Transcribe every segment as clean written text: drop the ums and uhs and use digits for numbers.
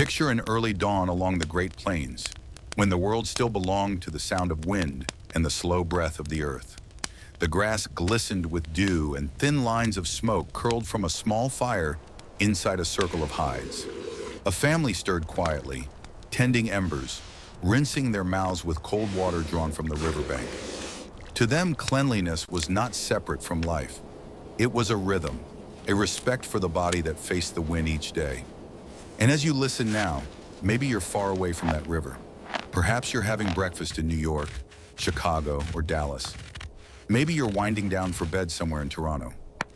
Picture an early dawn along the Great Plains, when the world still belonged to the sound of wind and the slow breath of the earth. The grass glistened with dew and thin lines of smoke curled from a small fire inside a circle of hides. A family stirred quietly, tending embers, rinsing their mouths with cold water drawn from the riverbank. To them, cleanliness was not separate from life. It was a rhythm, a respect for the body that faced the wind each day. And as you listen now, maybe you're far away from that river. Perhaps you're having breakfast in New York, Chicago, or Dallas. Maybe you're winding down for bed somewhere in Toronto.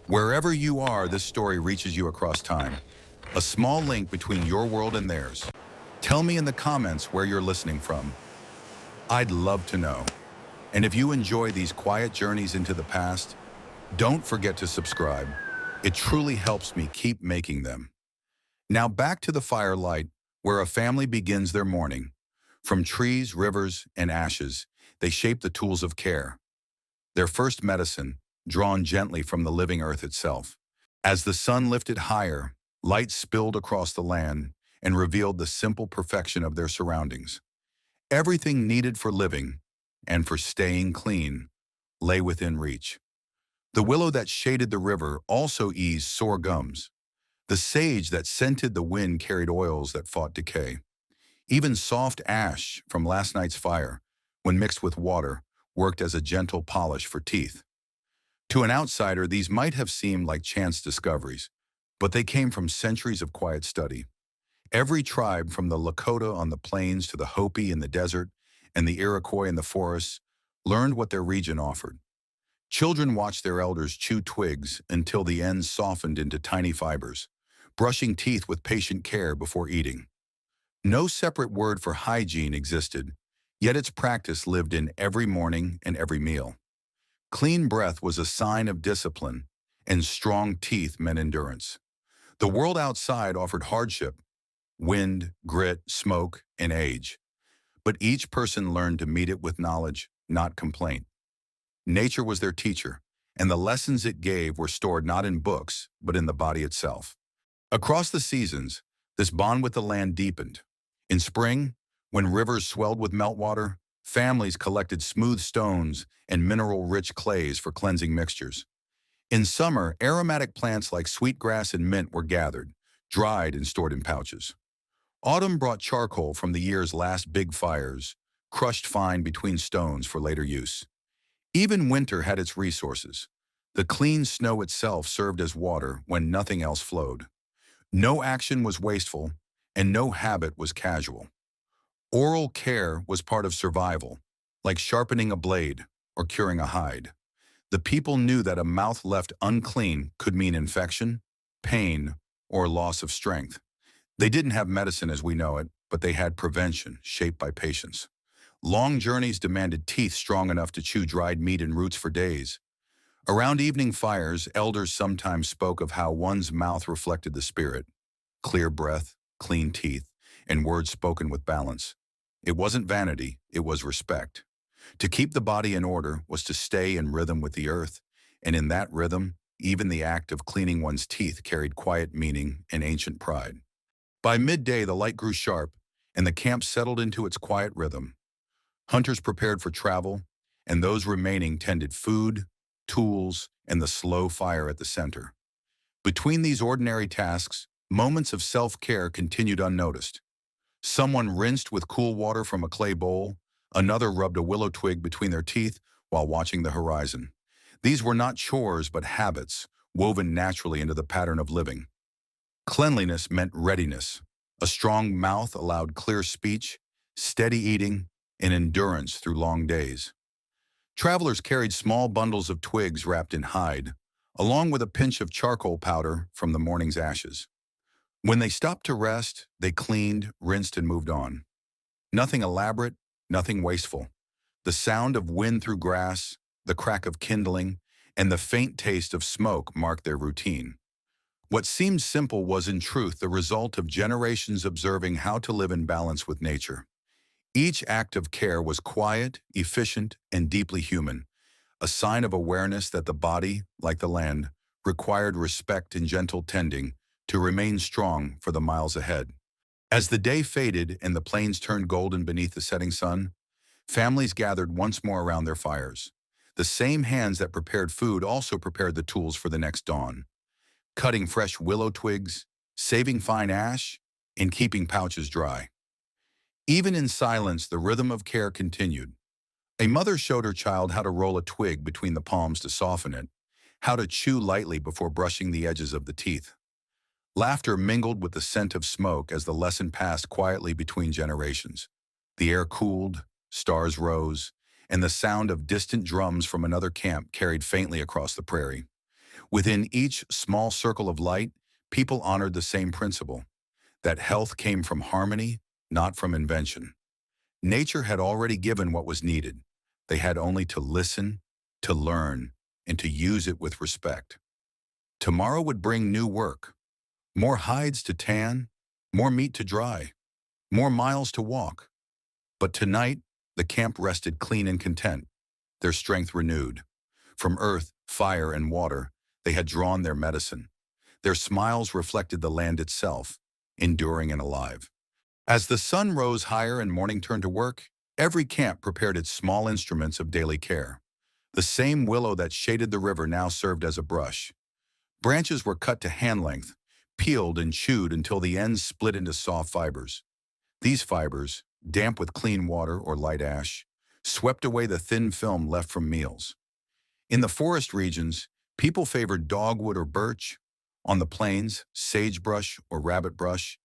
Wherever you are, this story reaches you across time. A small link between your world and theirs. Tell me in the comments where you're listening from. I'd love to know. And if you enjoy these quiet journeys into the past, don't forget to subscribe. It truly helps me keep making them. Now back to the firelight, where a family begins their morning. From trees, rivers, and ashes, they shape the tools of care. Their first medicine, drawn gently from the living earth itself. As the sun lifted higher, light spilled across the land and revealed the simple perfection of their surroundings. Everything needed for living and for staying clean lay within reach. The willow that shaded the river also eased sore gums. The sage that scented the wind carried oils that fought decay. Even soft ash from last night's fire, when mixed with water, worked as a gentle polish for teeth. To an outsider, these might have seemed like chance discoveries, but they came from centuries of quiet study. Every tribe, from the Lakota on the plains to the Hopi in the desert and the Iroquois in the forests, learned what their region offered. Children watched their elders chew twigs until the ends softened into tiny fibers, brushing teeth with patient care before eating. No separate word for hygiene existed, yet its practice lived in every morning and every meal. Clean breath was a sign of discipline, and strong teeth meant endurance. The world outside offered hardship, wind, grit, smoke, and age. But each person learned to meet it with knowledge, not complaint. Nature was their teacher, and the lessons it gave were stored not in books, but in the body itself. Across the seasons, this bond with the land deepened. In spring, when rivers swelled with meltwater, families collected smooth stones and mineral-rich clays for cleansing mixtures. In summer, aromatic plants like sweetgrass and mint were gathered, dried and stored in pouches. Autumn brought charcoal from the year's last big fires, crushed fine between stones for later use. Even winter had its resources. The clean snow itself served as water when nothing else flowed. No action was wasteful, and no habit was casual. Oral care was part of survival, like sharpening a blade or curing a hide. The people knew that a mouth left unclean could mean infection, pain, or loss of strength. They didn't have medicine as we know it, but they had prevention, shaped by patience. Long journeys demanded teeth strong enough to chew dried meat and roots for days. Around evening fires, elders sometimes spoke of how one's mouth reflected the spirit. Clear breath, clean teeth, and words spoken with balance. It wasn't vanity, it was respect. To keep the body in order was to stay in rhythm with the earth, and in that rhythm, even the act of cleaning one's teeth carried quiet meaning and ancient pride. By midday, the light grew sharp, and the camp settled into its quiet rhythm. Hunters prepared for travel, and those remaining tended food, tools, and the slow fire at the center. Between these ordinary tasks, moments of self-care continued unnoticed. Someone rinsed with cool water from a clay bowl, another rubbed a willow twig between their teeth while watching the horizon. These were not chores but habits, woven naturally into the pattern of living. Cleanliness meant readiness. A strong mouth allowed clear speech, steady eating, and endurance through long days. Travelers carried small bundles of twigs wrapped in hide, along with a pinch of charcoal powder from the morning's ashes. When they stopped to rest, they cleaned, rinsed, and moved on. Nothing elaborate, nothing wasteful. The sound of wind through grass, the crack of kindling, and the faint taste of smoke marked their routine. What seemed simple was in truth the result of generations observing how to live in balance with nature. Each act of care was quiet, efficient, and deeply human, a sign of awareness that the body, like the land, required respect and gentle tending to remain strong for the miles ahead. As the day faded and the plains turned golden beneath the setting sun, families gathered once more around their fires. The same hands that prepared food also prepared the tools for the next dawn, cutting fresh willow twigs, saving fine ash, and keeping pouches dry. Even in silence, the rhythm of care continued. A mother showed her child how to roll a twig between the palms to soften it, how to chew lightly before brushing the edges of the teeth. Laughter mingled with the scent of smoke as the lesson passed quietly between generations. The air cooled, stars rose, and the sound of distant drums from another camp carried faintly across the prairie. Within each small circle of light, people honored the same principle, that health came from harmony, not from invention. Nature had already given what was needed. They had only to listen, to learn, and to use it with respect. Tomorrow would bring new work, more hides to tan, more meat to dry, more miles to walk. But tonight, the camp rested clean and content, their strength renewed. From earth, fire, and water, they had drawn their medicine. Their smiles reflected the land itself, enduring and alive. As the sun rose higher and morning turned to work, every camp prepared its small instruments of daily care. The same willow that shaded the river now served as a brush. Branches were cut to hand length, peeled and chewed until the ends split into soft fibers. These fibers, damp with clean water or light ash, swept away the thin film left from meals. In the forest regions, people favored dogwood or birch. On the plains, sagebrush or rabbit brush.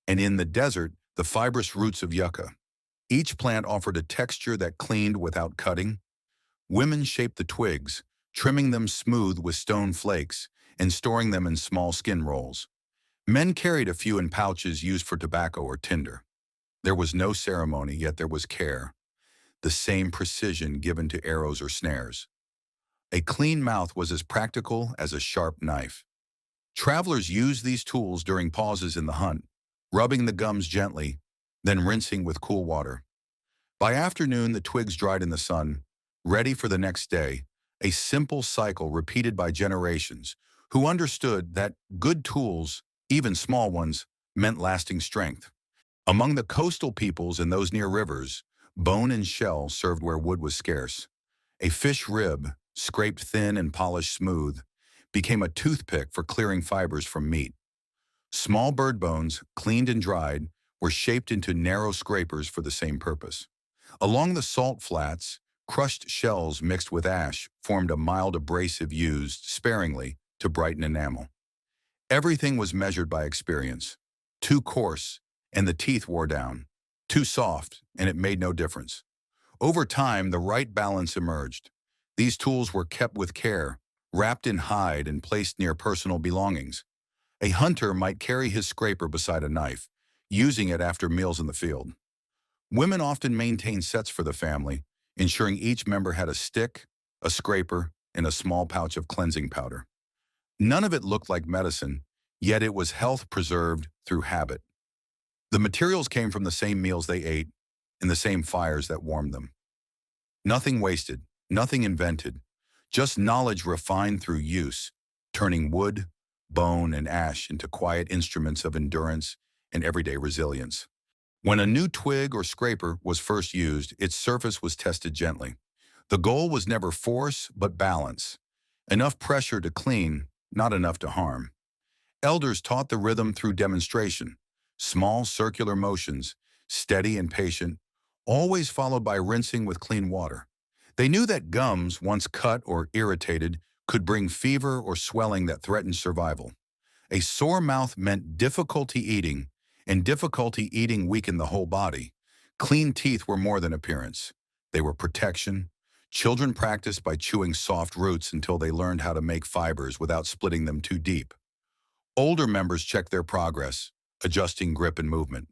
And in the desert, the fibrous roots of yucca. Each plant offered a texture that cleaned without cutting. Women shaped the twigs, trimming them smooth with stone flakes and storing them in small skin rolls. Men carried a few in pouches used for tobacco or tinder. There was no ceremony, yet there was care, the same precision given to arrows or snares. A clean mouth was as practical as a sharp knife. Travelers used these tools during pauses in the hunt, rubbing the gums gently, then rinsing with cool water. By afternoon, the twigs dried in the sun, ready for the next day, a simple cycle repeated by generations who understood that good tools, even small ones, meant lasting strength. Among the coastal peoples and those near rivers, bone and shell served where wood was scarce. A fish rib, scraped thin and polished smooth, became a toothpick for clearing fibers from meat. Small bird bones, cleaned and dried, were shaped into narrow scrapers for the same purpose. Along the salt flats, crushed shells mixed with ash formed a mild abrasive used, sparingly, to brighten enamel. Everything was measured by experience. Too coarse, and the teeth wore down. Too soft, and it made no difference. Over time, the right balance emerged. These tools were kept with care, wrapped in hide and placed near personal belongings. A hunter might carry his scraper beside a knife, using it after meals in the field. Women often maintained sets for the family, ensuring each member had a stick, a scraper, and a small pouch of cleansing powder. None of it looked like medicine, yet it was health preserved through habit. The materials came from the same meals they ate and the same fires that warmed them. Nothing wasted, nothing invented, just knowledge refined through use, turning wood, bone, and ash into quiet instruments of endurance and everyday resilience. When a new twig or scraper was first used, its surface was tested gently. The goal was never force, but balance. Enough pressure to clean, not enough to harm. Elders taught the rhythm through demonstration, small circular motions, steady and patient, always followed by rinsing with clean water. They knew that gums, once cut or irritated, could bring fever or swelling that threatened survival. A sore mouth meant difficulty eating, and difficulty eating weakened the whole body. Clean teeth were more than appearance. They were protection. Children practiced by chewing soft roots until they learned how to make fibers without splitting them too deep. Older members checked their progress, adjusting grip and movement.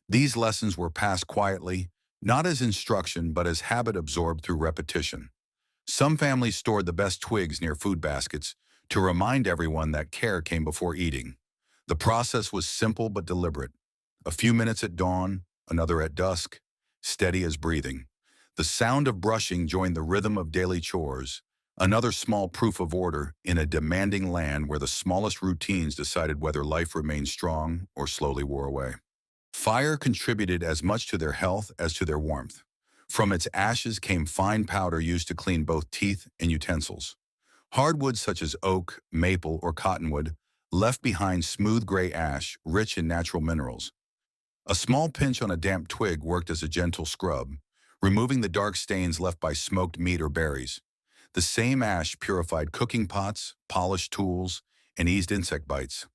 These lessons were passed quietly, not as instruction but as habit absorbed through repetition. Some families stored the best twigs near food baskets to remind everyone that care came before eating. The process was simple but deliberate. A few minutes at dawn, another at dusk, steady as breathing. The sound of brushing joined the rhythm of daily chores, another small proof of order in a demanding land where the smallest routines decided whether life remained strong or slowly wore away. Fire contributed as much to their health as to their warmth. From its ashes came fine powder used to clean both teeth and utensils. Hardwoods such as oak, maple, or cottonwood left behind smooth gray ash, rich in natural minerals. A small pinch on a damp twig worked as a gentle scrub, removing the dark stains left by smoked meat or berries. The same ash purified cooking pots, polished tools, and eased insect bites.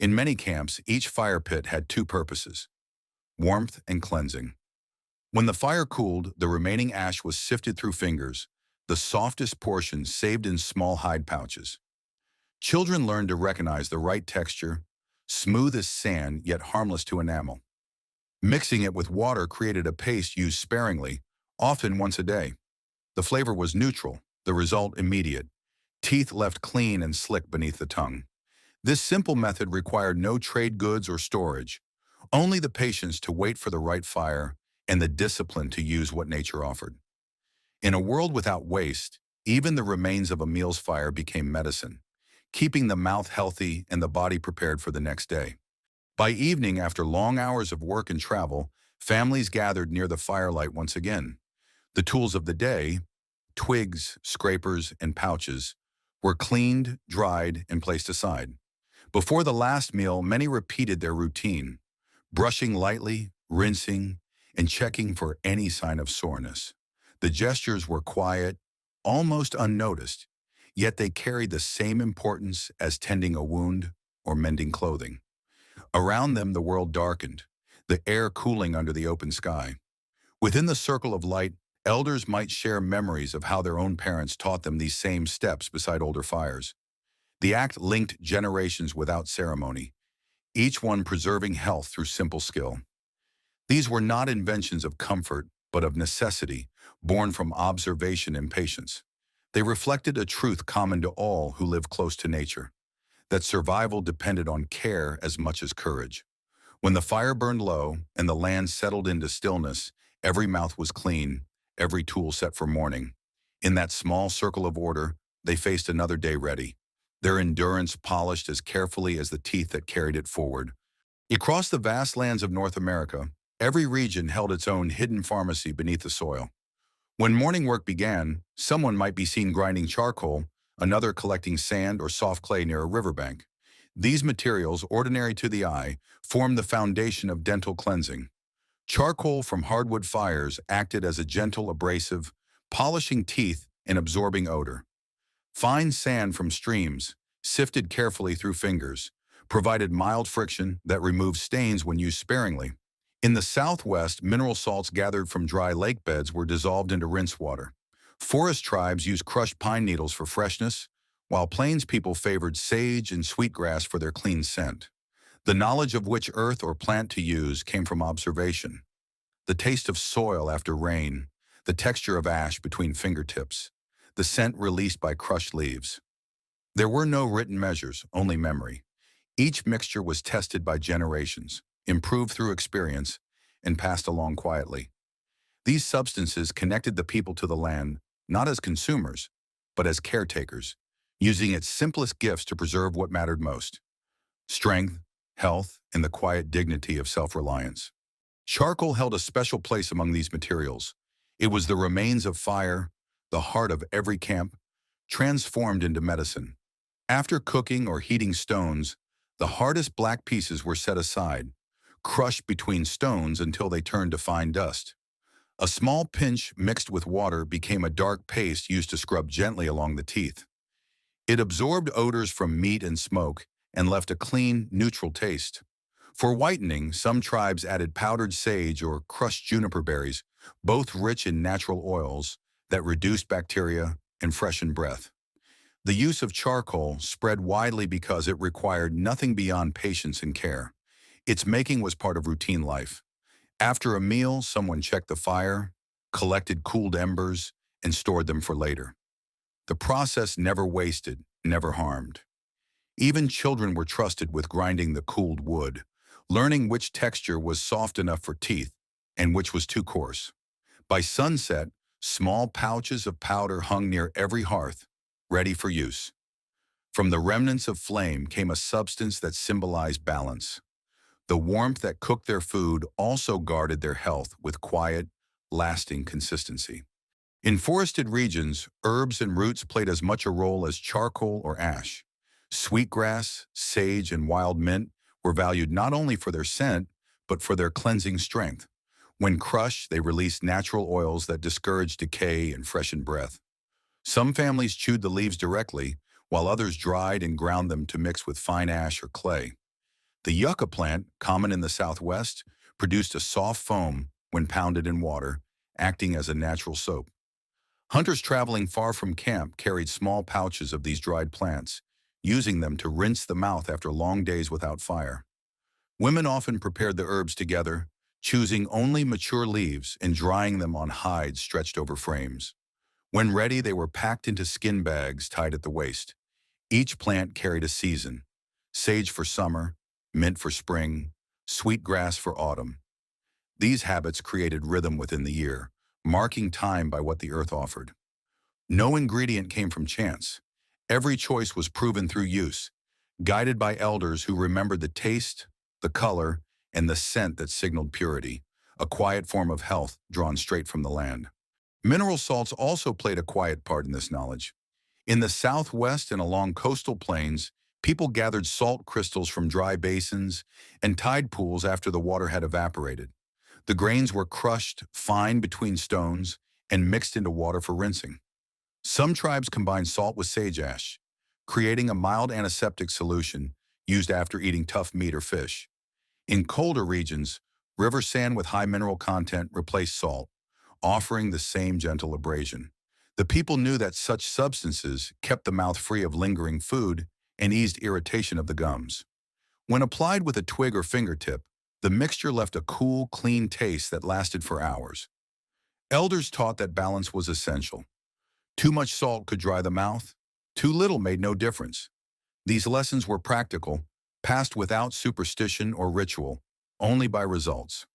In many camps, each fire pit had two purposes: warmth and cleansing. When the fire cooled, the remaining ash was sifted through fingers, the softest portions saved in small hide pouches. Children learned to recognize the right texture, smooth as sand yet harmless to enamel. Mixing it with water created a paste used sparingly, often once a day. The flavor was neutral, the result immediate. Teeth left clean and slick beneath the tongue. This simple method required no trade goods or storage, only the patience to wait for the right fire and the discipline to use what nature offered. In a world without waste, even the remains of a meal's fire became medicine, keeping the mouth healthy and the body prepared for the next day. By evening, after long hours of work and travel, families gathered near the firelight once again. The tools of the day, twigs, scrapers, and pouches, were cleaned, dried, and placed aside. Before the last meal, many repeated their routine, brushing lightly, rinsing, and checking for any sign of soreness. The gestures were quiet, almost unnoticed, yet they carried the same importance as tending a wound or mending clothing. Around them, the world darkened, the air cooling under the open sky. Within the circle of light, elders might share memories of how their own parents taught them these same steps beside older fires. The act linked generations without ceremony, each one preserving health through simple skill. These were not inventions of comfort, but of necessity, born from observation and patience. They reflected a truth common to all who live close to nature, that survival depended on care as much as courage. When the fire burned low and the land settled into stillness, every mouth was clean, every tool set for morning. In that small circle of order, they faced another day ready, their endurance polished as carefully as the teeth that carried it forward. Across the vast lands of North America, every region held its own hidden pharmacy beneath the soil. When morning work began, someone might be seen grinding charcoal, another collecting sand or soft clay near a riverbank. These materials, ordinary to the eye, formed the foundation of dental cleansing. Charcoal from hardwood fires acted as a gentle abrasive, polishing teeth and absorbing odor. Fine sand from streams, sifted carefully through fingers, provided mild friction that removed stains when used sparingly. In the Southwest, mineral salts gathered from dry lake beds were dissolved into rinse water. Forest tribes used crushed pine needles for freshness, while plains people favored sage and sweetgrass for their clean scent. The knowledge of which earth or plant to use came from observation. The taste of soil after rain, the texture of ash between fingertips, the scent released by crushed leaves. There were no written measures, only memory. Each mixture was tested by generations, improved through experience, and passed along quietly. These substances connected the people to the land, not as consumers, but as caretakers, using its simplest gifts to preserve what mattered most: strength, health, and the quiet dignity of self-reliance. Charcoal held a special place among these materials. It was the remains of fire, the heart of every camp, transformed into medicine. After cooking or heating stones, the hardest black pieces were set aside, crushed between stones until they turned to fine dust. A small pinch mixed with water became a dark paste used to scrub gently along the teeth. It absorbed odors from meat and smoke and left a clean, neutral taste. For whitening, some tribes added powdered sage or crushed juniper berries, both rich in natural oils that reduced bacteria and freshened breath. The use of charcoal spread widely because it required nothing beyond patience and care. Its making was part of routine life. After a meal, someone checked the fire, collected cooled embers, and stored them for later. The process never wasted, never harmed. Even children were trusted with grinding the cooled wood, learning which texture was soft enough for teeth and which was too coarse. By sunset, small pouches of powder hung near every hearth, ready for use. From the remnants of flame came a substance that symbolized balance. The warmth that cooked their food also guarded their health with quiet, lasting consistency. In forested regions, herbs and roots played as much a role as charcoal or ash. Sweetgrass, sage, and wild mint were valued not only for their scent, but for their cleansing strength. When crushed, they released natural oils that discouraged decay and freshened breath. Some families chewed the leaves directly, while others dried and ground them to mix with fine ash or clay. The yucca plant, common in the Southwest, produced a soft foam when pounded in water, acting as a natural soap. Hunters traveling far from camp carried small pouches of these dried plants, using them to rinse the mouth after long days without fire. Women often prepared the herbs together, choosing only mature leaves and drying them on hides stretched over frames. When ready, they were packed into skin bags tied at the waist. Each plant carried a season: sage for summer, mint for spring, sweetgrass for autumn. These habits created rhythm within the year, marking time by what the earth offered. No ingredient came from chance. Every choice was proven through use, guided by elders who remembered the taste, the color, and the scent that signaled purity, a quiet form of health drawn straight from the land. Mineral salts also played a quiet part in this knowledge. In the Southwest and along coastal plains, people gathered salt crystals from dry basins and tide pools after the water had evaporated. The grains were crushed fine between stones and mixed into water for rinsing. Some tribes combined salt with sage ash, creating a mild antiseptic solution used after eating tough meat or fish. In colder regions, river sand with high mineral content replaced salt, offering the same gentle abrasion. The people knew that such substances kept the mouth free of lingering food and eased irritation of the gums. When applied with a twig or fingertip, the mixture left a cool, clean taste that lasted for hours. Elders taught that balance was essential. Too much salt could dry the mouth. Too little made no difference. These lessons were practical, passed without superstition or ritual, only by results.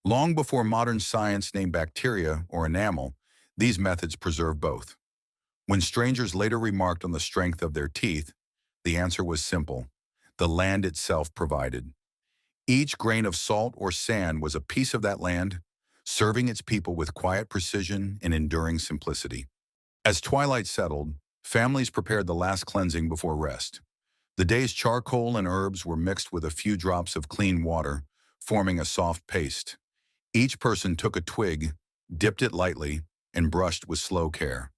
Long before modern science named bacteria or enamel, these methods preserved both. When strangers later remarked on the strength of their teeth, the answer was simple: the land itself provided. Each grain of salt or sand was a piece of that land, serving its people with quiet precision and enduring simplicity. As twilight settled, families prepared the last cleansing before rest. The day's charcoal and herbs were mixed with a few drops of clean water, forming a soft paste. Each person took a twig, dipped it lightly, and brushed with slow care.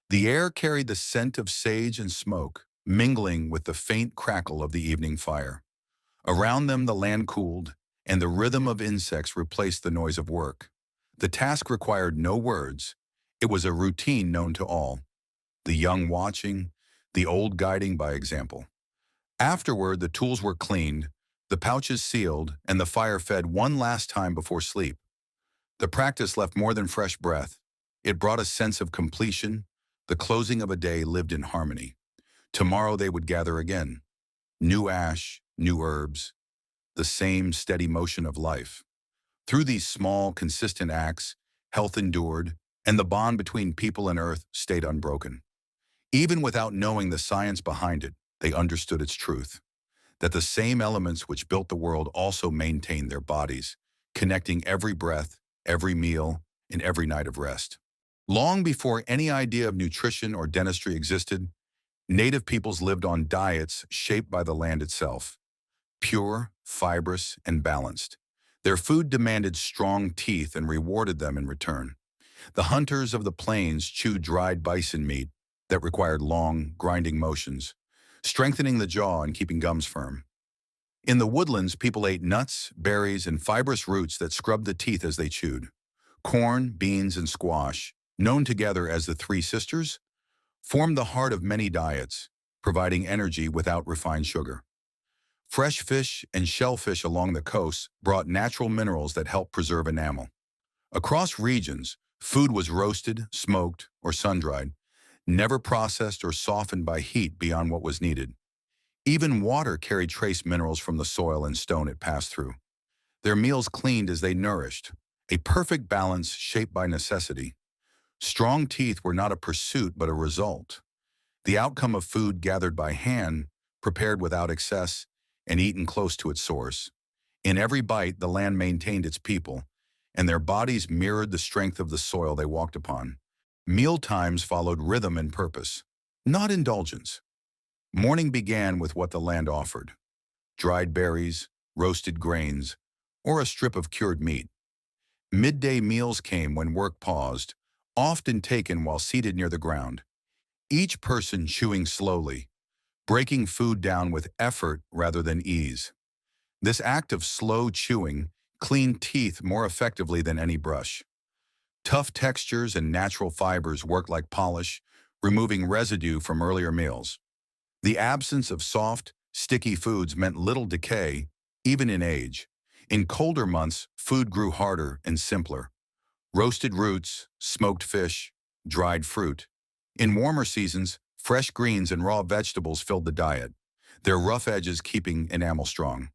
The air carried the scent of sage and smoke, mingling with the faint crackle of the evening fire. Around them the land cooled, and the rhythm of insects replaced the noise of work. The task required no words. It was a routine known to all, the young watching, the old guiding by example. Afterward, the tools were cleaned, the pouches sealed, and the fire fed one last time before sleep. The practice left more than fresh breath. It brought a sense of completion, the closing of a day lived in harmony. Tomorrow they would gather again. New ash, new herbs, the same steady motion of life. Through these small, consistent acts, health endured, and the bond between people and earth stayed unbroken. Even without knowing the science behind it, they understood its truth, that the same elements which built the world also maintained their bodies, connecting every breath, every meal, and every night of rest. Long before any idea of nutrition or dentistry existed, native peoples lived on diets shaped by the land itself, pure, fibrous, and balanced. Their food demanded strong teeth and rewarded them in return. The hunters of the plains chewed dried bison meat that required long, grinding motions, strengthening the jaw and keeping gums firm. In the woodlands, people ate nuts, berries, and fibrous roots that scrubbed the teeth as they chewed. Corn, beans, and squash, known together as the Three Sisters, formed the heart of many diets, providing energy without refined sugar. Fresh fish and shellfish along the coast brought natural minerals that helped preserve enamel. Across regions, food was roasted, smoked, or sun-dried, never processed or softened by heat beyond what was needed. Even water carried trace minerals from the soil and stone it passed through. Their meals cleaned as they nourished, a perfect balance shaped by necessity. Strong teeth were not a pursuit but a result, the outcome of food gathered by hand, prepared without excess, and eaten close to its source. In every bite, the land maintained its people, and their bodies mirrored the strength of the soil they walked upon. Meal times followed rhythm and purpose, not indulgence. Morning began with what the land offered: dried berries, roasted grains, or a strip of cured meat. Midday meals came when work paused, often taken while seated near the ground, each person chewing slowly, breaking food down with effort rather than ease. This act of slow chewing cleaned teeth more effectively than any brush. Tough textures and natural fibers worked like polish, removing residue from earlier meals. The absence of soft, sticky foods meant little decay, even in age. In colder months, food grew harder and simpler: roasted roots, smoked fish, dried fruit. In warmer seasons, fresh greens and raw vegetables filled the diet, their rough edges keeping enamel strong.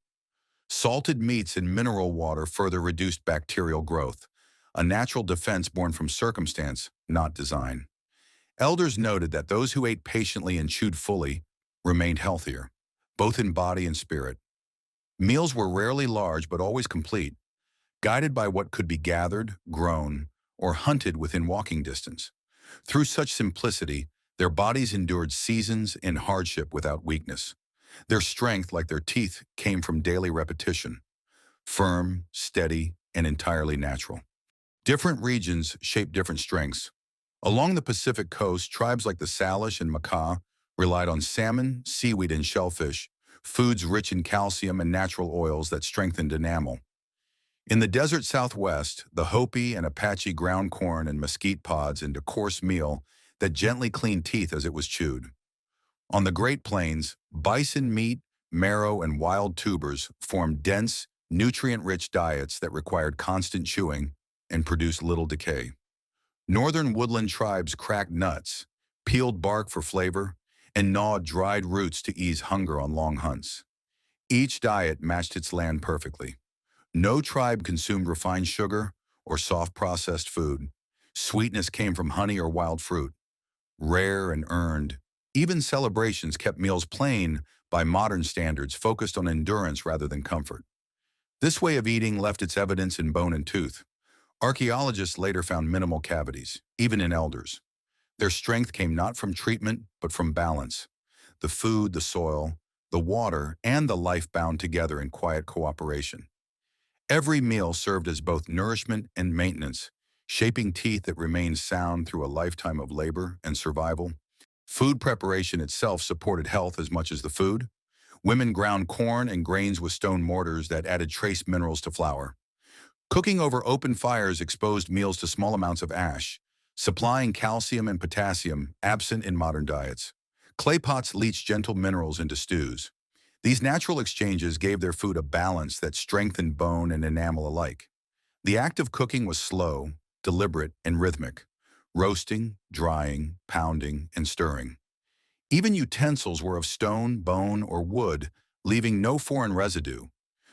Salted meats and mineral water further reduced bacterial growth, a natural defense born from circumstance, not design. Elders noted that those who ate patiently and chewed fully remained healthier, both in body and spirit. Meals were rarely large but always complete, guided by what could be gathered, grown, or hunted within walking distance. Through such simplicity, their bodies endured seasons and hardship without weakness. Their strength, like their teeth, came from daily repetition, firm, steady, and entirely natural. Different regions shape different strengths. Along the Pacific coast, tribes like the Salish and Makah relied on salmon, seaweed, and shellfish, foods rich in calcium and natural oils that strengthened enamel. In the desert Southwest, the Hopi and Apache ground corn and mesquite pods into coarse meal that gently cleaned teeth as it was chewed. On the Great Plains, bison meat, marrow, and wild tubers formed dense, nutrient-rich diets that required constant chewing and produced little decay. Northern woodland tribes cracked nuts, peeled bark for flavor, and gnawed dried roots to ease hunger on long hunts. Each diet matched its land perfectly. No tribe consumed refined sugar or soft processed food. Sweetness came from honey or wild fruit, rare and earned. Even celebrations kept meals plain by modern standards, focused on endurance rather than comfort. This way of eating left its evidence in bone and tooth. Archaeologists later found minimal cavities, even in elders. Their strength came not from treatment, but from balance. The food, the soil, the water, and the life bound together in quiet cooperation. Every meal served as both nourishment and maintenance, shaping teeth that remained sound through a lifetime of labor and survival. Food preparation itself supported health as much as the food. Women ground corn and grains with stone mortars that added trace minerals to flour. Cooking over open fires exposed meals to small amounts of ash, supplying calcium and potassium absent in modern diets. Clay pots leached gentle minerals into stews. These natural exchanges gave their food a balance that strengthened bone and enamel alike. The act of cooking was slow, deliberate, and rhythmic: roasting, drying, pounding, and stirring. Even utensils were of stone, bone, or wood, leaving no foreign residue.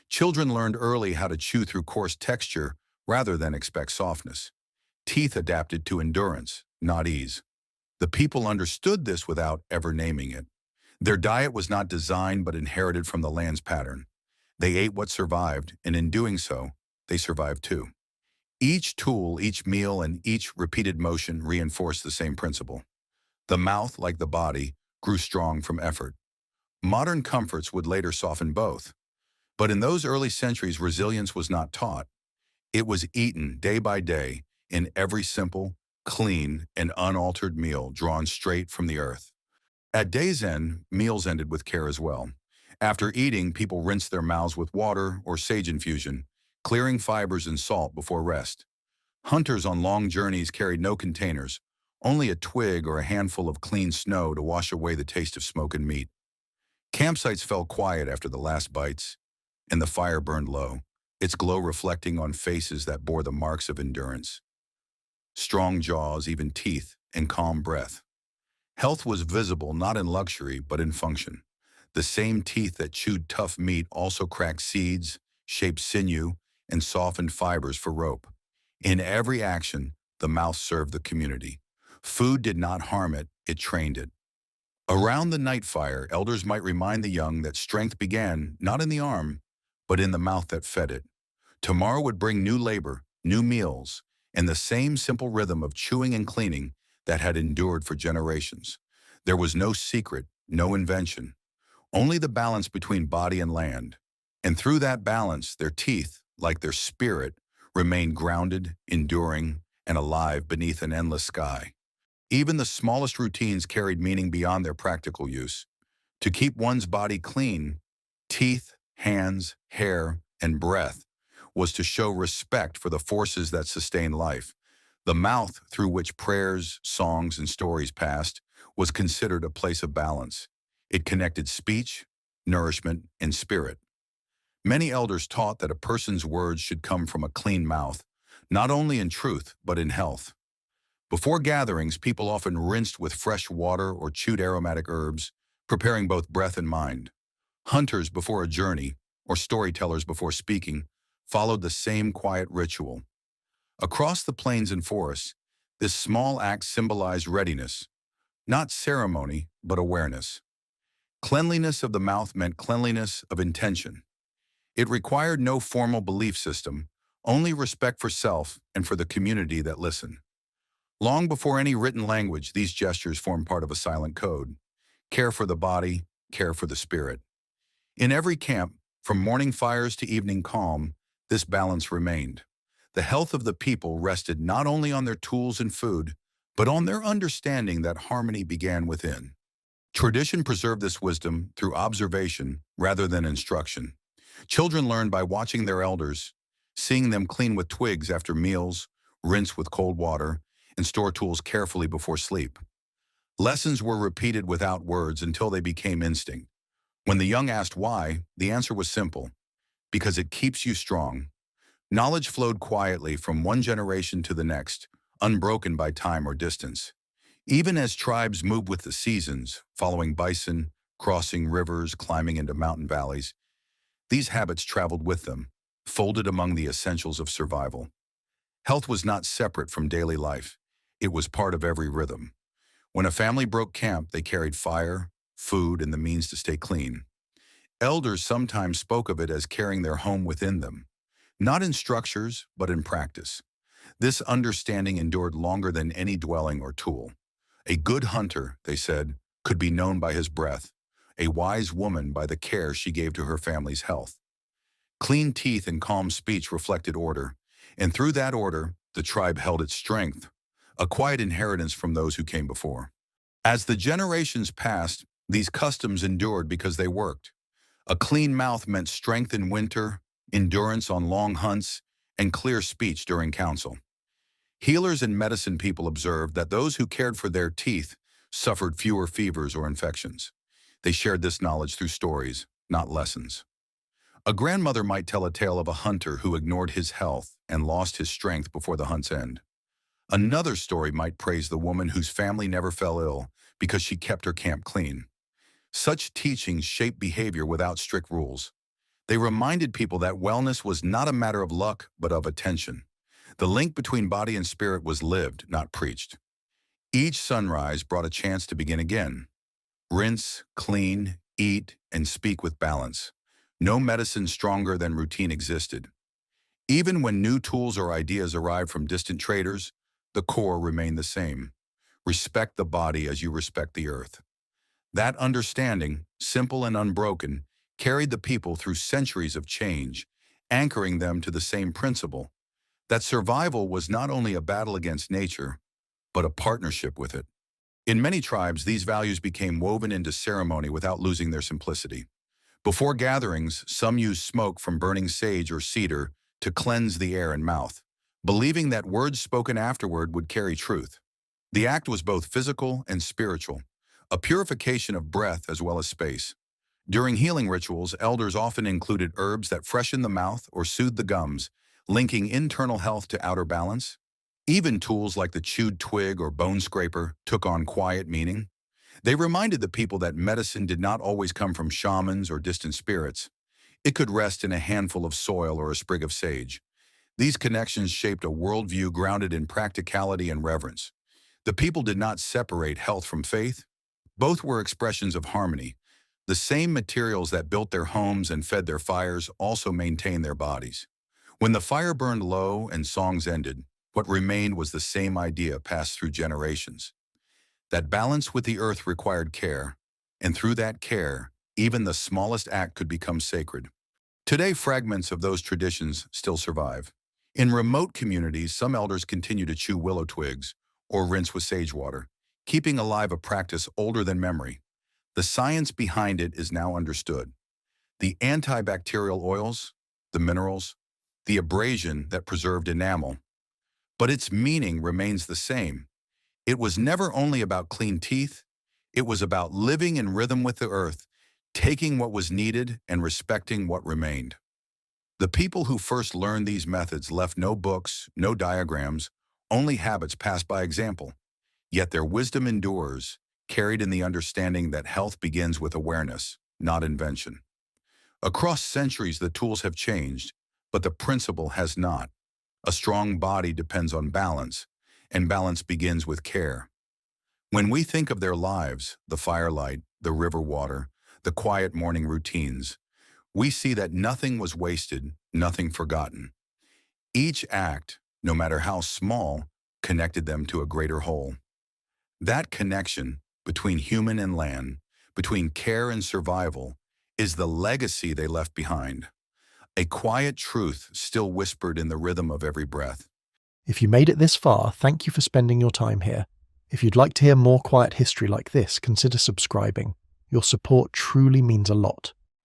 Children learned early how to chew through coarse texture rather than expect softness. Teeth adapted to endurance, not ease. The people understood this without ever naming it. Their diet was not designed but inherited from the land's pattern. They ate what survived, and in doing so, they survived too. Each tool, each meal, and each repeated motion reinforced the same principle. The mouth, like the body, grew strong from effort. Modern comforts would later soften both. But in those early centuries, resilience was not taught. It was eaten day by day in every simple, clean, and unaltered meal drawn straight from the earth. At day's end, meals ended with care as well. After eating, people rinsed their mouths with water or sage infusion, clearing fibers and salt before rest. Hunters on long journeys carried no containers, only a twig or a handful of clean snow to wash away the taste of smoke and meat. Campsites fell quiet after the last bites, and the fire burned low, its glow reflecting on faces that bore the marks of endurance. Strong jaws, even teeth, and calm breath. Health was visible not in luxury, but in function. The same teeth that chewed tough meat also cracked seeds, shaped sinew, and softened fibers for rope. In every action, the mouth served the community. Food did not harm it, it trained it. Around the night fire, elders might remind the young that strength began not in the arm, but in the mouth that fed it. Tomorrow would bring new labor, new meals, and the same simple rhythm of chewing and cleaning that had endured for generations. There was no secret, no invention, only the balance between body and land. And through that balance, their teeth, like their spirit, remained grounded, enduring, and alive beneath an endless sky. Even the smallest routines carried meaning beyond their practical use. To keep one's body clean, teeth, hands, hair, and breath was to show respect for the forces that sustain life. The mouth through which prayers, songs, and stories passed was considered a place of balance. It connected speech, nourishment, and spirit. Many elders taught that a person's words should come from a clean mouth, not only in truth, but in health. Before gatherings, people often rinsed with fresh water or chewed aromatic herbs, preparing both breath and mind. Hunters before a journey, or storytellers before speaking, followed the same quiet ritual. Across the plains and forests, this small act symbolized readiness, not ceremony, but awareness. Cleanliness of the mouth meant cleanliness of intention. It required no formal belief system, only respect for self and for the community that listened. Long before any written language, these gestures formed part of a silent code. Care for the body, care for the spirit. In every camp, from morning fires to evening calm, this balance remained. The health of the people rested not only on their tools and food, but on their understanding that harmony began within. Tradition preserved this wisdom through observation rather than instruction. Children learned by watching their elders, seeing them clean with twigs after meals, rinse with cold water, and store tools carefully before sleep. Lessons were repeated without words until they became instinct. When the young asked why, the answer was simple: because it keeps you strong. Knowledge flowed quietly from one generation to the next, unbroken by time or distance. Even as tribes moved with the seasons, following bison, crossing rivers, climbing into mountain valleys, these habits traveled with them, folded among the essentials of survival. Health was not separate from daily life. It was part of every rhythm. When a family broke camp, they carried fire, food, and the means to stay clean. Elders sometimes spoke of it as carrying their home within them, not in structures, but in practice. This understanding endured longer than any dwelling or tool. A good hunter, they said, could be known by his breath, a wise woman by the care she gave to her family's health. Clean teeth and calm speech reflected order, and through that order, the tribe held its strength, a quiet inheritance from those who came before. As the generations passed, these customs endured because they worked. A clean mouth meant strength in winter, endurance on long hunts, and clear speech during council. Healers and medicine people observed that those who cared for their teeth suffered fewer fevers or infections. They shared this knowledge through stories, not lessons. A grandmother might tell a tale of a hunter who ignored his health and lost his strength before the hunt's end. Another story might praise the woman whose family never fell ill because she kept her camp clean. Such teachings shaped behavior without strict rules. They reminded people that wellness was not a matter of luck, but of attention. The link between body and spirit was lived, not preached. Each sunrise brought a chance to begin again. Rinse, clean, eat, and speak with balance. No medicine stronger than routine existed. Even when new tools or ideas arrived from distant traders, the core remained the same. Respect the body as you respect the earth. That understanding, simple and unbroken, carried the people through centuries of change, anchoring them to the same principle, that survival was not only a battle against nature, but a partnership with it. In many tribes, these values became woven into ceremony without losing their simplicity. Before gatherings, some used smoke from burning sage or cedar to cleanse the air and mouth, believing that words spoken afterward would carry truth. The act was both physical and spiritual, a purification of breath as well as space. During healing rituals, elders often included herbs that freshened the mouth or soothed the gums, linking internal health to outer balance. Even tools like the chewed twig or bone scraper took on quiet meaning. They reminded the people that medicine did not always come from shamans or distant spirits. It could rest in a handful of soil or a sprig of sage. These connections shaped a worldview grounded in practicality and reverence. The people did not separate health from faith. Both were expressions of harmony, The same materials that built their homes and fed their fires also maintained their bodies. When the fire burned low and songs ended, what remained was the same idea passed through generations. That balance with the earth required care, and through that care, even the smallest act could become sacred. Today, fragments of those traditions still survive. In remote communities, some elders continue to chew willow twigs or rinse with sage water, keeping alive a practice older than memory. The science behind it is now understood. The antibacterial oils, the minerals, the abrasion that preserved enamel, but its meaning remains the same. It was never only about clean teeth, it was about living in rhythm with the earth, taking what was needed and respecting what remained. The people who first learned these methods left no books, no diagrams, only habits passed by example. Yet their wisdom endures, carried in the understanding that health begins with awareness, not invention. Across centuries, the tools have changed, but the principle has not. A strong body depends on balance, and balance begins with care. When we think of their lives, the firelight, the river water, the quiet morning routines, we see that nothing was wasted, nothing forgotten. Each act, no matter how small, connected them to a greater whole. That connection between human and land, between care and survival, is the legacy they left behind. A quiet truth still whispered in the rhythm of every breath. If you made it this far, thank you for spending your time here. If you'd like to hear more quiet history like this, consider subscribing. Your support truly means a lot.